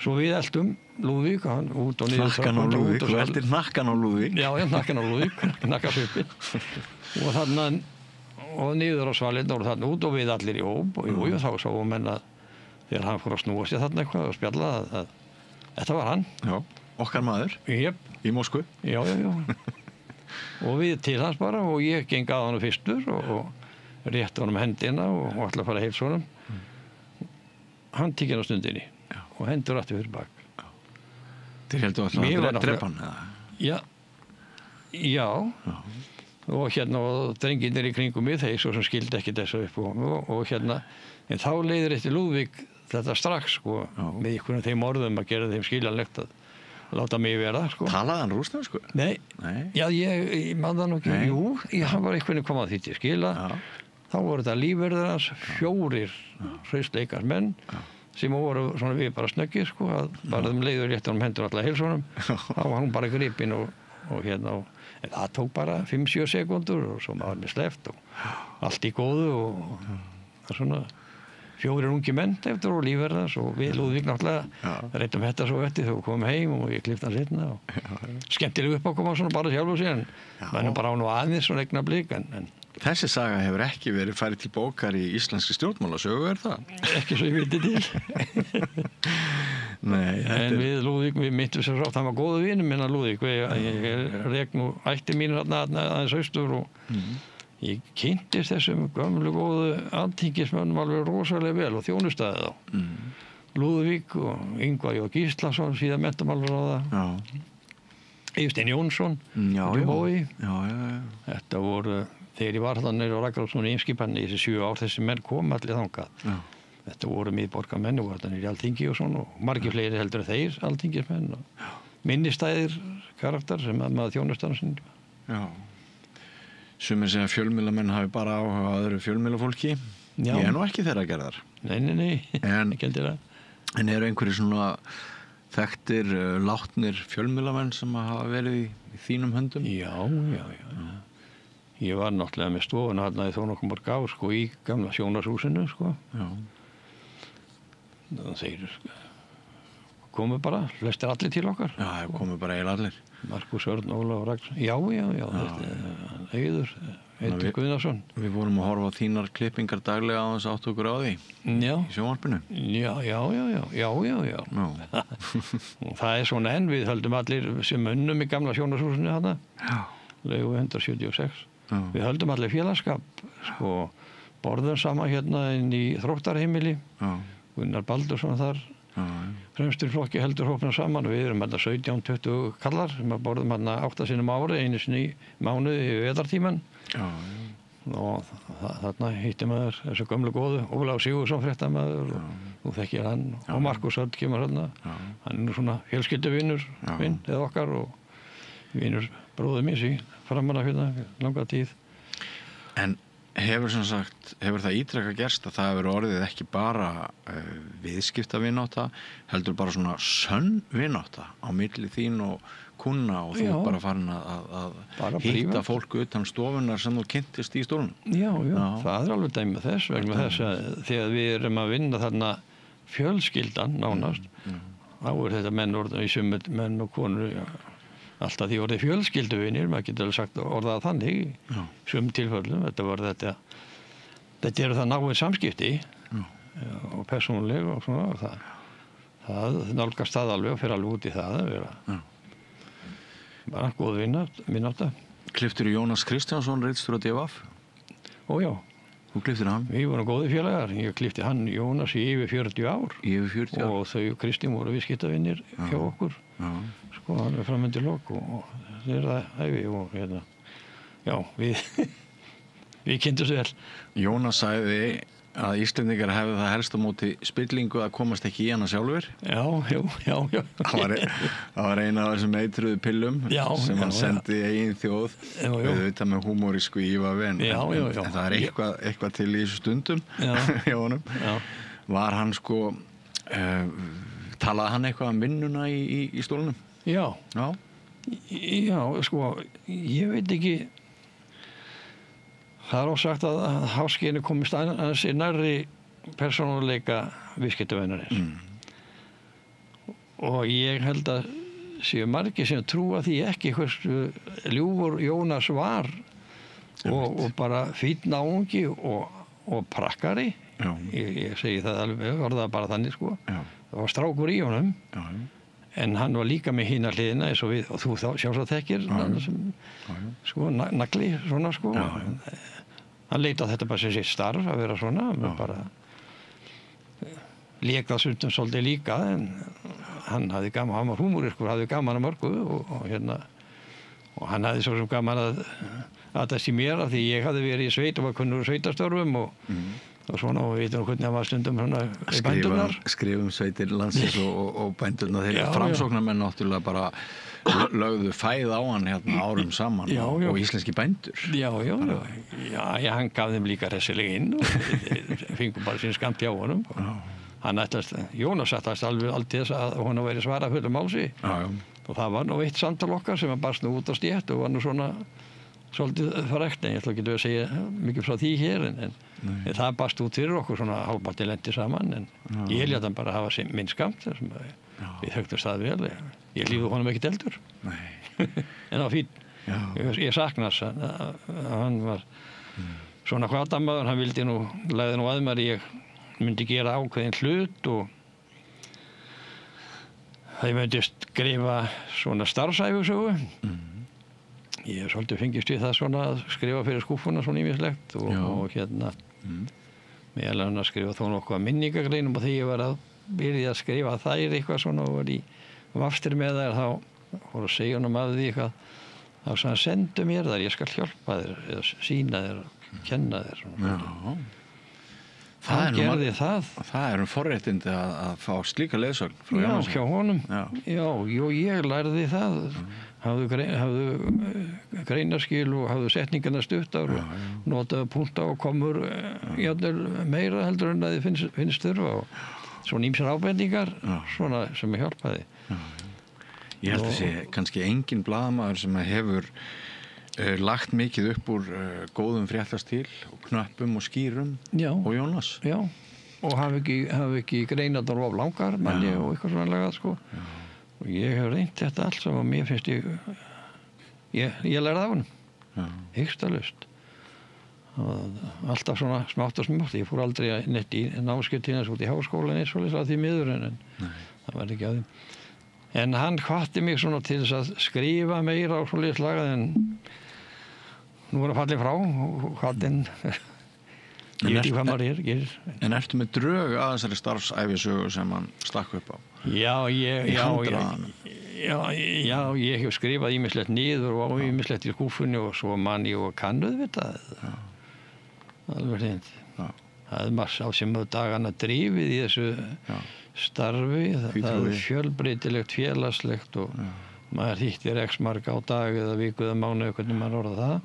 svo við eltum Lúðvík hann út og niður hnakkan á Lúðvík, þú eldir hnakkan á Lúðvík já, hnakkan á Lúðvík, hnakkarsvipinn og þarna og niður á svalinn og þarna út og við allir í hóp og jú, þá sáum menn að þegar hann fór að snúa sér þarna eitthvað og spjalla að þetta var hann já, okkar maður í Moskvu já og við til hans bara og ég geng að hann fyrstur og rétt honum hendina og ætla að fara að heilsa honum. Hann tíkir á stundinni og hendur aftur fyrir bak. Þeir heldur að drepa hann, eða? Já. Og og drengirnir í kringum mig, þeir svo sem skildi ekki þessu upp og en þá leiðir eftir Lúðvík þetta strax, sko, með einhvern þeim orðum að gera þeim skiljanlegt að láta mig vera, sko. Talaði hann rússnesku? Nei. Já, ég man það nú ekki. Jú, hann var einhvern komað því til skila. Þá voru þetta lífverðir hans, 4 hraustleikar menn sem voru svona við bara snöggir, sko, að bara þeim leiður rétt honum hendur alltaf heilsónum. Þá var hún bara gripin og en það tók bara 5-7 sekúndur og svo maður með sleppt og allt í góðu og svona 4 ungi menn eftir og lífverðars og við Lúðvík náttúrulega reyndum þetta svo eftir þegar við komum heim og ég klippti hann seinna og skemmtileg uppákoma svona bara sjálf og sér en maður bara á nú aðeins svona eigna blik en Þessi saga hefur ekki verið færið til bókar í íslenski stjórnmálasögu, það? Ekki svo ég viti til. Nei, en við Lúðvík, við mittum sér rátt, hann var góðu vinur minna Lúðvík, ég rek nú ætti mínu aðeins austur og ég kynntist þessum gömlu góðu alþingismönnum alveg rosalega vel og þjónustaði þá. Lúðvík og Ingvar J. Gíslason, síðan menntamálaráða, Eysteinn Jónsson, þetta voru, þegar ég var þannig á Ragnarssoni í Eimskipanni í þessi 7 ár, þessi menn kom allir þangað. Þetta voru miðborgarmenn og þannig í Alþingi og svona og margir fleiri heldur þeir alþingismenn og minnistæðir karakter sem maður þjónustar sinni. Já. Sumir segja að fjölmiðlamenn hafi bara áhuga á öðru fjölmiðlafólki. Ég nú ekki þeirra gerðar. Nei, ekki heldur það. En eru einhverjir svona þekktir, látnir fjölmiðlamenn sem hafa verið í þínum höndum? Já. Ég var náttúrulega með stofuna þarna í Þónokkum borg á, sko, í gamla sjónarshúsinu, sko. Já. Þeir komu bara, flestir allir til okkar. Já, komu bara eiginlega allir. Markus Örn, Ólafur Ragnarsson. Já, Eiður Guðnason. Við vorum að horfa á þínar klippingar daglega á þess átt okkur á því. Já. Í sjónvarpinu. Já. Og það svona enn, við höldum allir sem unnum í gamla sjónarshúsinu þarna. Já. Laugu 176. Við höldum allir félagskap, sko, borðum saman hérna inn í Þróttarheimili, Gunnar Baldursson þar, fremstur flokki heldur hópna saman og við erum hérna 17-20 kallar sem borðum hérna 8 sinnum ári, einu sinni í mánuði í vetrartíman og þarna hitti maður þessu gömlu góðu, Ólafur Sigurðsson fréttamaður og nú þekkir hann og Markus Örn kemur hérna, hann nú svona fjölskylduvinur minn eða okkar og vinur bróður míns í framanna hérna langa tíð. En hefur það ítrekka gerst að það hefur orðið ekki bara viðskiptavinátta, heldur bara svona sönn vinátta á milli þín og kuna og þú bara farin að hitta fólk utan stofunar sem þú kynntist í stólunum? Já, það alveg dæmi þess vegna þess að þegar við erum að vinna þarna fjölskyldan nánast, þá þetta menn orðið í sumir menn og konur alltaf því orðið fjölskylduvinir, maður getur alveg sagt orðað þannig í sumum tilfellum, þetta eru það náið samskipti og persónuleg og svona, það nálgast það alveg og fer alveg út í það að vera bara góð vinátta. Klipptur Jónas Kristjánsson, ritstjóri á DVF? Ó já. Þú klipptir hann? Við vorum góði félagar, ég klippti hann Jónas í yfir 40 ár. Í yfir 40 ár? Og þau Kristín voru viðskiptavinir hjá okkur. Sko, hann framöndir lok og það það hæfi og já, við kynntumst vel. Jónas sagði að Íslendingar hefði það helst á móti spillingu að komast ekki í hana sjálfur. Já. Það var eina af þessum eitruðu pillum sem hann sendi eigin þjóð auðvitað með húmorísku ívafi en það eitthvað til í þessu stundum hjá honum. Var hann sko talaði hann eitthvað um vinnuna í stólunum? Já, sko, ég veit ekki. Það ósagt að Háskeiðinu komist aðeins í nærri persónuleika viðskiptavinarins. Og ég held að séu margir sem trúa því ekki hversu ljúfur Jónas var og bara fínn náungi og prakkari. Ég segi það alveg, orðað bara þannig, sko. Það var strákur í honum. En hann var líka með hina hliðina eins og við, og þú sjálfsagt þekkir, sko, nagli, svona, sko. hann leit á þetta bara sem sitt starf að vera svona, bara lék það stundum svolítið líka, en hann hafði gaman, hann var húmóriskur, hafði gaman að mörgu og hann hafði svo sem gaman að þessi mér, af því ég hafði verið í sveit og var kunnur sveitastörfum og svona, og við veitum hvernig hann var stundum svona í bændurnar. Skrifum sveitir landsins og bændurnar, þeir framsóknarmenn náttúrulega bara lögðu fæð á hann hérna árum saman og íslenski bændur. Já, hann gaf þeim líka hressilega inn og fengum bara sín skamt hjá honum. Hann ætlast, Jónas ætlast alveg þess að hún væri svarað fullu málsi. Og það var nú eitt samtal okkar sem barst nú út á stétt og var nú svona svolítið frægt, en ég ætla ekki að segja mikið frá því hér, en það barst út fyrir okkur svona hálfparti lendi saman, en ég lét hann bara hafa minn skamt, við högtumst það vel, ég lífði honum ekkert eldur. En það var fín, ég saknast að hann var svona hvatamaður, hann vildi lagði nú að mér ég myndi gera ákveðin hlut og það myndi skrifa svona starfsæfisögu. Ég hef svolítið fengist við það svona að skrifa fyrir skúffuna svona ýmislegt og hérna meðal annars skrifa þó nokkuð minningagreinum og þegar ég var að byrja að skrifa þær eitthvað svona og var í vafstir með þær, þá voru að segja honum af því eitthvað, þá sagði hann sendu mér þær, ég skal hjálpa þér eða sýna þér og kenna þér svona. Hann gerði það. Það forréttindi að fá slíka leiðsögn frá Jónasi. Hjá honum. Ég lærði það. Hafðu greinarskil og hafðu setningarna stuttar og notaðu punkta og komur jafnvel meira heldur en að þið finnst þurfa og svona ýmsar ábendingar svona sem hjálpaði. Ég held að sé kannski engin blaðamaður sem hefur lagt mikið upp úr góðum fréttastíl og knöppum og skýrum og Jónas. Já, og hafi ekki greinarnar of langar manni og eitthvað svona lagað sko. Og ég hef reynt þetta allt sem mér finnst ég lærði af honum. Hyggstalaust. Alltaf svona smátt og smátt. Ég fór aldrei neitt í námskeið til hans út í háskólan eins og þess að því miður en það var ekki á því. En hann hvatti mig svona til þess að skrifa meira á svoleiðis lagað en nú er hann fallið frá og hvattinn ég veit ekki hvað maður gerir. En ertu með drög að þessari starfsæfisögu sem hann stakk upp á? Já, ég hef skrifað ýmislegt niður og ýmislegt í skúfunni og svo man ég og kannuð við það. Alveg hreint. Það er maður á sem dagana drifið í þessu starfi, það er fjölbreytilegt, félagslegt og maður hittir x marga á dag eða viku eða mánuð, hvernig maður orða það.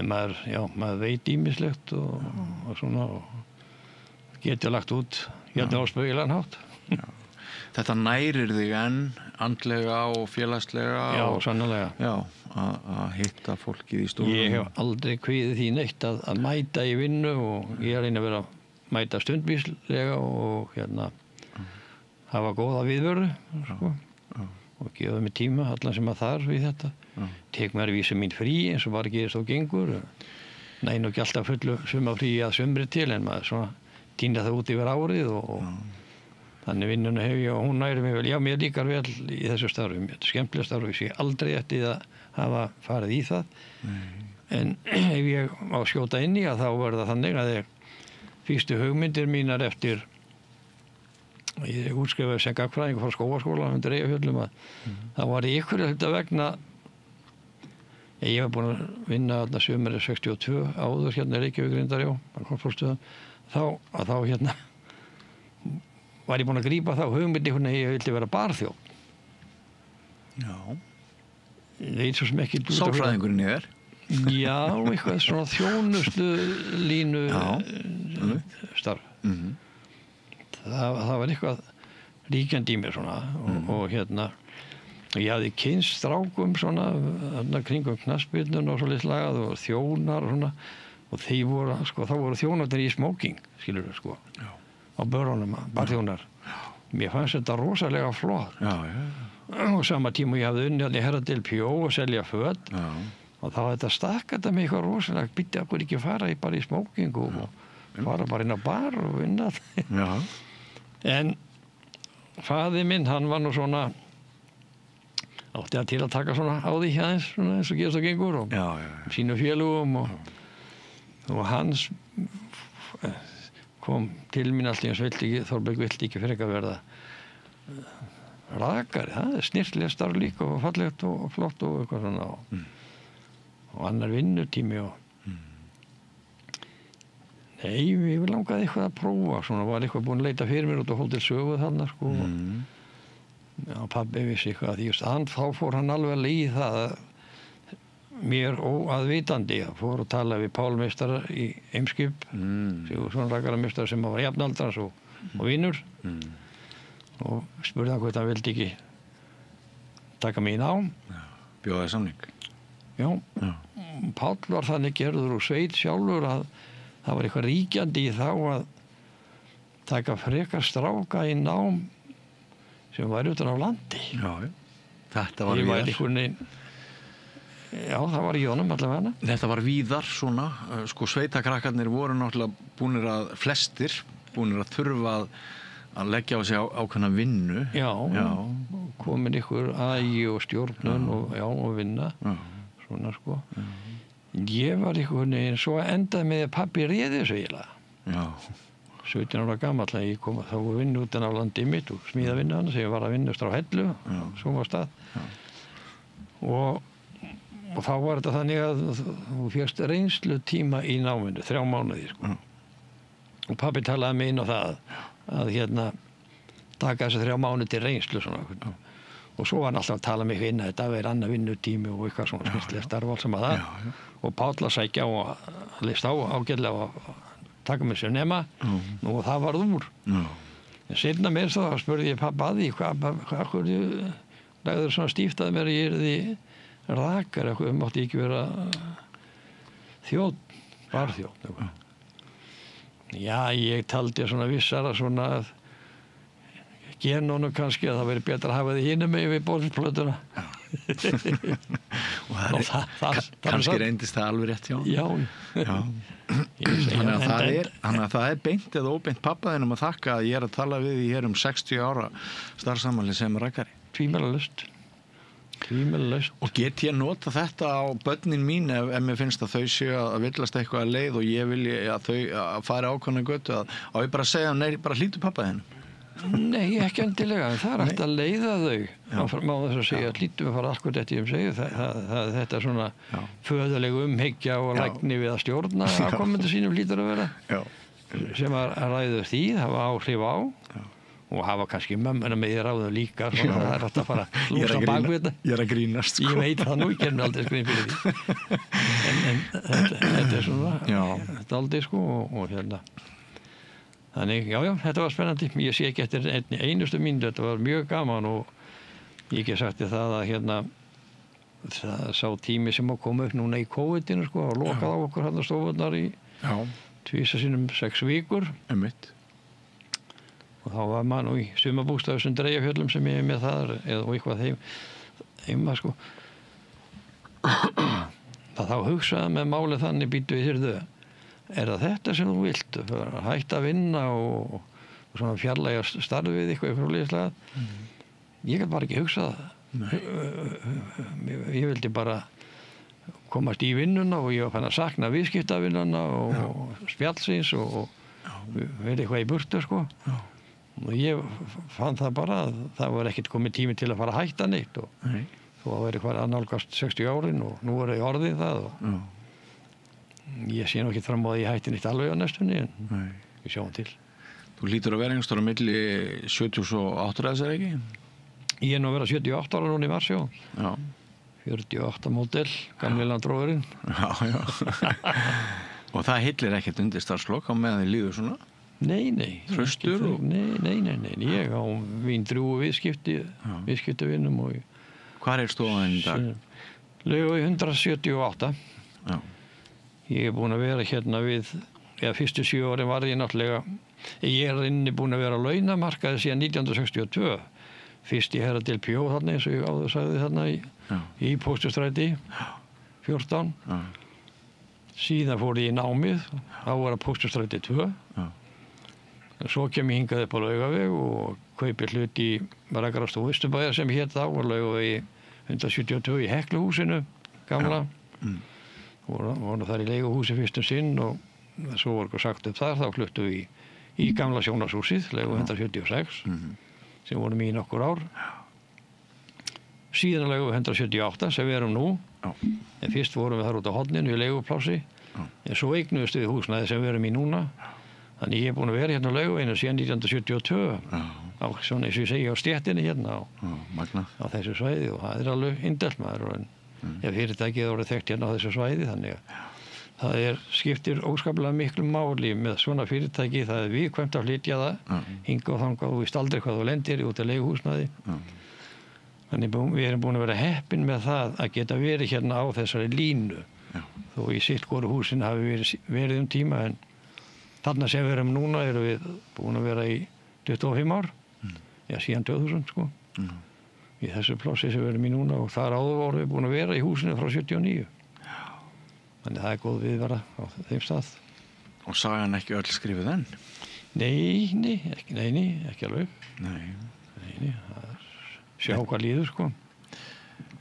Maður veit ýmislegt og svona og getur lagt út hérna á spaugilegan hátt. Þetta nærir þig enn andlega og félagslega? Já, sannarlega. Já, að hitta fólkið í stofunum. Ég hef aldrei kvíðið því neitt að mæta í vinnu og ég reyni að vera mæta stundvíslega og hafa góða viðvöru sko. Og gefa mig tíma allan sem að þarf í þetta. Tek mér vísu mín frí eins og bara gerist og gengur. Nei, nú ekki alltaf fullu sumarfrí að sumri til en maður svona týna það út yfir árið og þannig vinnuna hef ég og hún næri mig vel. Já, mér líkar vel í þessu starfi. Þetta er skemmtilega starfi, ég sé aldrei eftir að hafa farið í það. En ef ég á skjóta inn í að þá verða þannig að fyrstu hugmyndir mínar eftir ég útskrifaði sem gagnfræðingur frá Skógaskóla undir Eyjafjöllum að það var í ykkur þetta vegna ég var búinn að vinna þarna sumarið 62 áður hérna í Reykjavík reyndar þá var ég búinn að grípa þá hugmyndi hún að ég vildi vera barþjónn. Já. Leit svo sem ekki Sálfræðingurinn í þér? Já, eitthvað svona þjónustu línu starf. Það var eitthvað ríkjandi í mér svona og ég hafði kynnst strákum svona kringum knattspyrnuna og svo lagað og þjónar og svona og þá voru þjónarnir í smoking skilur við sko á börunum, barþjónar. Mér fannst þetta rosalega flott. Og sama tíma ég hafði unnið í Herradel Pjó og selja föt og þá þetta stakk þetta mig eitthvað rosalega býtti okkur ekki fara bara í smoking og fara bara inn á bar og vinna. En faðir minn, hann var nú svona átti hann til að taka svona á því aðeins svona eins og gerist og gengur og sínu félugum og og hans kom til mín allt í hans Þorberg vildi ekki frekar verða rakari, það snirtilega starf líka og fallegt og flott og eitthvað svona og annar vinnutími og nei, ég langaði eitthvað að prófa svona, var eitthvað búinn að leita fyrir mér út á Hótel Sögu þarna sko já, pabbi vissi eitthvað að því þá fór hann alveg að líði það mér óaðvitandi fór að tala við Pálmeistara í Eimskip Sigurðsson rakarameistara sem var jafnaldrans og vinur og spurði hann hvort hann vildi ekki taka mig í nám bjóðaði samning já. Páll var þannig gerður úr sveit sjálfur að það var eitthvað ríkjandi í þá að taka frekar stráka í nám sem var utan á landi já. Þetta var víðar já, það var í honum allavega þetta var víðar svona sko sveitakrakkarnir voru náttúrulega búnir að flestir búnir að þurfa að leggja á sig ákveðna vinnu já. Komin ykkur ægi og stjórnun og vinna svona sko ég var einhvern veginn svo endaði með að pabbi réði þessu eiginlega 17 ára gamall að ég kom þá vinnu utan á landi mitt og smíða vinnu hann sem ég var að vinna á Hellu svo var stað og þá var þetta þannig að þú fékkst reynslu tíma í náminu 3 mánuði sko og pabbi talaði mig inn á það að taka þessi 3 mánuði til reynslu svona og svo var hann alltaf að tala mig inn að þetta verið annar vinnutími og eitthvað svona skemmtilega starf allt sem að það og Páll að sækja á að lista á ágætlega að taka mig sem nema og það varð úr en seinna meir þá spurði ég pappa að því hvað lagður svona stíft að mér ég yrði rakar eitthvað mátti ekki vera barþjónn já ég taldi svona vissara svona að genónum kannski að það veri betra að hafa því hinum með við bóðsplötuna og kannski reyndist það alveg rétt já. Þannig að það er beint eða óbeint pappaðinum að þakka að ég er að tala við í hér 60 ára starfsamali sem rakari tvímælalaust og get ég nota þetta á börnin mín ef mér finnst að þau séu að villast eitthvað að leið og ég vilji að þau fari ákveðna götu að ég bara segja nei, bara hlýtu pappaðinum nei, ekki endilega, en það er hægt að leiða þau má þess að segja að hlýtum að fara akkurat eftir ég segja þetta er svona föðuleg umhyggja og lækni við að stjórna afkomandi sínum hlýtur að vera sem að ræður því, hafa áhrif á og hafa kannski mömmuna með í ráðum líka svona, það er hægt að fara lúsa bakvita ég er að grínast sko. ég veit það nú, ég ger mér aldrei skrín fyrir því en þetta er svona þetta aldrei sko og þannig, já, þetta var spennandi. Ég sé ekki eftir einustu mínútu, þetta var mjög gaman og ég ekki sagt það að það sá tími sem að koma upp núna í COVID-inu sko og lokað á okkur hérna stofunar í tvísa sinnum 6 vikur. Einmitt. Og þá var maður nú í sumarbústaði sem Dreyjafjöllum sem ég er með þar og eitthvað heima sko. Þá hugsaði með málið þannig býtu við þér er það þetta sem þú vilt hætta að vinna og svona fjarlæga starfið eitthvað frá liðslega ég get bara ekki hugsað ég vildi bara komast í vinnuna og ég var fann að sakna viðskiptavinnuna og spjallsins og verið eitthvað í burtu sko og ég fann það bara að það var ekkert komið tími til að fara að hætta neitt og þó að verið hvað að nálgast 60 árin og nú er ég orðið það og ég sé nú ekki fram á að ég hætti neitt alveg á næstunni en við sjáum til. Þú hlýtur að vera einhvers staðar á milli 78 þessar ekki? Ég er nú að vera 78 ára núna í mars, já. 48 módel, gamli landróðurinn. Já. Og það hillir ekkert undir starfslokk á meðan þið líður svona? Nei. Tröstur? Nei. Ég á mín drúgu viðskiptavinnum og... Hvar er stofan í dag? Laugu 178. Já. Ég er búinn að vera hérna við, fyrstu 7 árin var ég náttúrulega, ég er inni búinn að vera á launamarkaði síðan 1962. Fyrst í Herra del Pjó þarna eins og ég áður sagði þarna í Póstustræti 14. Síðan fór ég í námið, þá var það Póstustræti 2. Svo kem ég hingað upp á Laugaveg og kaupi hlut í Rakarastofu Vesturbæjar sem hét þá og Laugavegi 172 í Hekluhúsinu, gamla. voru þar í leiguhúsi fyrst sinn og svo var okkur sagt upp þar, þá fluttum við í gamla sjónvarshúsið, leigu 176 sem vorum í nokkur ár. Síðan leigu 178 sem við erum nú. En fyrst vorum við þar út á horninu í leiguplási. En svo eignuðust við húsnæði sem við erum í núna. Þannig ég er búin að vera hérna á leigu einu síðan 1972. Á svona eins og ég segi á stéttinni hérna á þessu svæði og það er alveg indælt maður. Ef fyrirtækið voru þekkt hérna á þessu svæði þannig að það skiptir óskaplega miklu máli með svona fyrirtæki, það viðkvæmt að flytja það, hingað og þangað og þú veist aldrei hvað þú lendir út af leiguhúsnæði. Þannig við erum búin að vera heppin með það að geta verið hérna á þessari línu. Þó í sitt hvoru húsin hafi verið tíma en þarna sem við erum núna erum við búin að vera í 25 ár, síðan 2000 sko. Í þessu plássi sem við erum í núna og þar áður vorum við búin að vera í húsinu frá 79. Þannig það góð viðvara á þeim stað. Og sagan ekki öll skrifuð enn? Nei, ekki alveg. Nei, sjá hvað líður sko.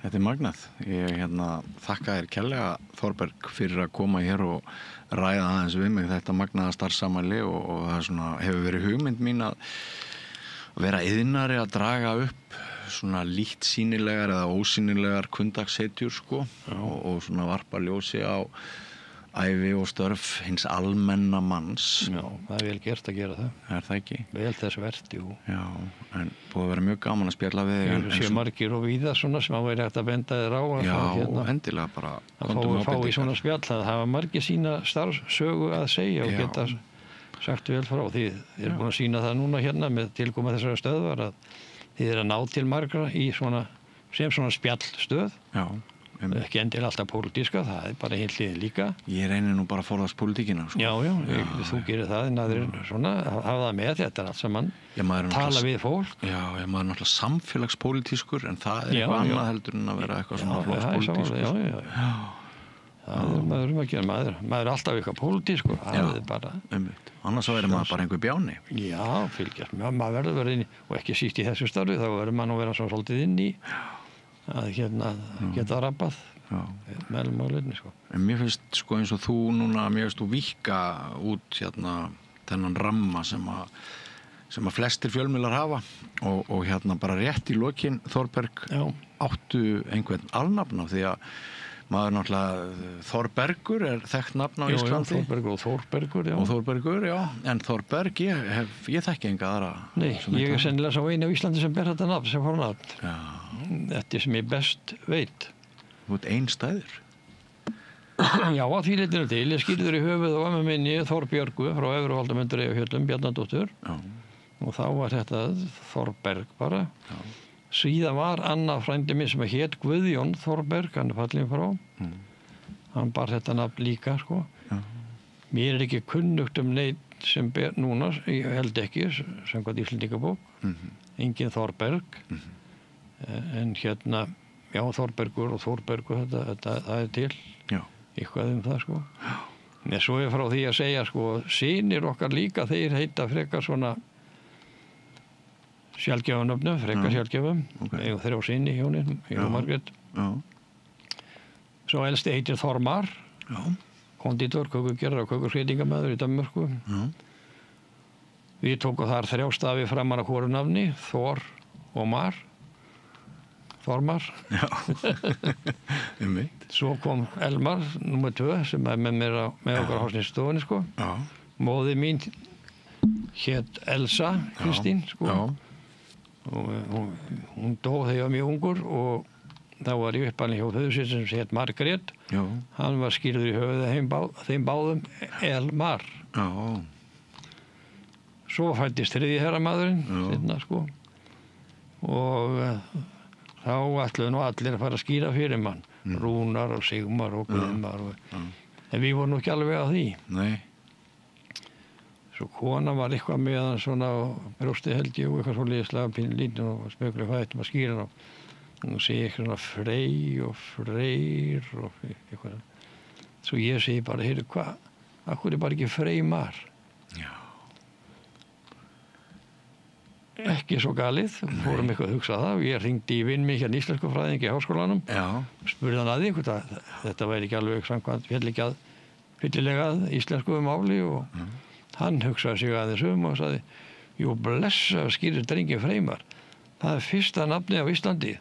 Þetta magnað. Ég þakka þér kærlega Þorberg fyrir að koma hér og ræða aðeins við mig þetta magnaða starfsamæli og það svona, hefur verið hugmynd mín að vera iðnari að draga upp svona lítt sýnilegar eða ósýnilegar kundagshetjur sko og svona varpa ljósi á ævi og störf hins almenna manns. Já, það vel gert að gera það. Það ekki? Vel þess vert, jú. Já, en búið að vera mjög gaman að spjalla við þig. Sé margir og víða svona sem að væri hægt að benda þér á. Já, endilega bara. Að fá í svona spjall að hafa margir sína starfssögu að segja og geta sagt vel frá. Þið eru búin að sýna það núna hérna með tilkoma þessara stöðvar að þið að ná til margra í sem svona spjallstöð. Já. Ekki endilega alltaf pólitíska, það bara heilt liðin líka. Ég reynir nú bara að forðast pólitíkina. Sko. Já, þú gerir það, en aðrir svona, hafa það með, þetta allt saman, tala við fólk. Já, maður er náttúrulega samfélagspólitískur, en það eitthvað annað heldur en að vera eitthvað svona flokkspólitískur. Já. Það að gera, maður er alltaf eitthvað pólitískur, það bara... Annars verður maður bara einhver bjáni. Já, fylgjast, maður verður verið inn og ekki síst í þessu starfi, þá verður maður vera svo svolítið inn í að geta rappað meðlum á leiðinni sko. En mér finnst sko eins og þú núna, mér finnst þú víkka út þennan ramma sem að flestir fjölmiðlar hafa og bara rétt í lokin Þorberg áttu einhvern alnafn af því að maður náttúrulega Þorbergur þekkt nafn á Íslandi. Þorbergur og Þórbergur, Og Þórbergur, en Þorberg, ég þekki enga aðra. Nei, ég sennilega sá einu á Íslandi sem ber þetta nafn, sem fornafn. Þetta sem ég best veit. Þú ert einstæður? Já, að því leitinu til. Ég skýrður í höfuð og ömmu minni Þorbjörgu frá Efri-Valdamundur Eyjafjöllum, Bjarnadóttur. Og þá var þetta Þorberg bara. Síðan var annað frændi minn sem hét Guðjón Þorberg, hann fallinn frá. Hann bar þetta nafn líka, sko. Mér ekki kunnugt neitt sem ber núna, ég held ekki, samkvæmt Íslendingabók. Engin Þorberg. En Þorbergur og Þórbergur, það til. Eitthvað það, sko. En svo frá því að segja, sko, synir okkar líka, þeir heita frekar svona sjálfgefnöfnum, frekar sjálfgefum. Eigum 3 syni hjónin, ég og Margrét. Svo elsti heitir Þormar, konditor, kökugerðar og kökurskreitingamæður í Danmörku. Við tókum þar 3 stafi framan af hvoru nafni, Þór og Mar. Þormar. Svo kom Elmar, nummer 2, sem með mér með okkar hásnistofunni, sko. Móðir mín hét Elsa Kristín, sko. Og hún dó þegar ég var mjög ungur og þá var ég uppalinn hjá föður sem hét Margrét. Hann var skýrður í höfuðið þeim báðum Elmar. Svo fæddist 3. herramaðurinn sko. Og þá ætluðu nú allir að fara að skýra fyrir mann. Rúnar og Sigmar og Guðmar en við vorum nú ekki alveg á því. Nei. Svo kona var eitthvað með hann svona á brjósti held ég og eitthvað svo liðslega pínlítinn og spökulega hvað ættum að skýra hann og nú segi ég eitthvað svona Frey og Freyr og eitthvað. Svo ég segi bara, heyrðu hvað, akkur bara ekki Freymar? ekki svo galið, fórum eitthvað að hugsa það og ég hringdi í vinn mig hérna íslenskufræðingi í háskólanum, spurði hann að því hvort að þetta væri ekki alveg samkvæmt fyllilega íslensku máli og hann hugsaði sig aðeins og sagði, jú blessa skýrir drenginn Freymar, það er fyrsta nafni á Íslandi,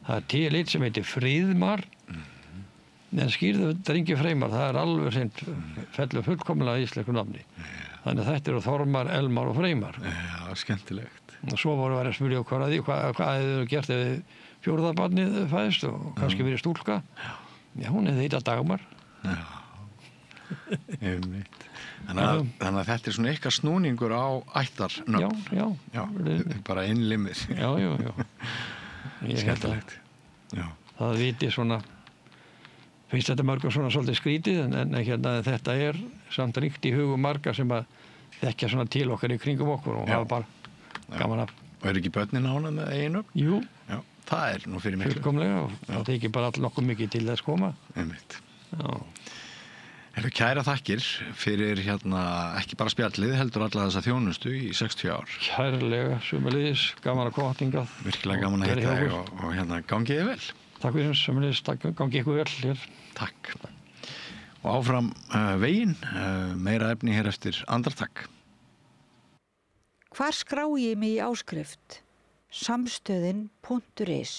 það er til eitt sem heitir Fríðmar, en skýrðu drenginn Freymar, það er alveg sem fellur fullkomlega íslensku nafni. Þannig að þetta eru Þormar, Elmar og Freymar. Já, skemmtilegt. Og svo voru að spyrja hvað hefur gert ef fjórða barnið fæðist og kannski verið stúlka. Já, hún hefði heitað Dagmar. Já, einmitt. Þannig að þetta er svona eitthvað snúningur á ættarnöfn. Já. Bara innlimir. Já. Skemmtilegt. Já. Það viti svona, finnst þetta mörgum svona svolítið skrítið, en hérna þetta er samt ríkt í hugum marga sem að þekkja svona til okkar í kringum okkur og hafa bara gaman af. Og er ekki börnin ánað með eiginu? Jú. Já, það er nú fyrir miklu. Fullkomlega og það þykir bara nokkuð mikið til þess koma. Einmitt. Já. Eru kæra þakkir fyrir ekki bara spjallið, heldur alla þessa þjónustu í 60 ár. Kærlega, sömuleiðis, gaman að koma hingað. Virkilega gaman að hitta þig og gangi þið vel. Takk fyrir þess, sömuleiðis, gangi ykkur vel hér. Takk. Og áfram veginn, meira efni hér eftir andartak. Hvar skrái ég mig í áskrift? Samstöðin.is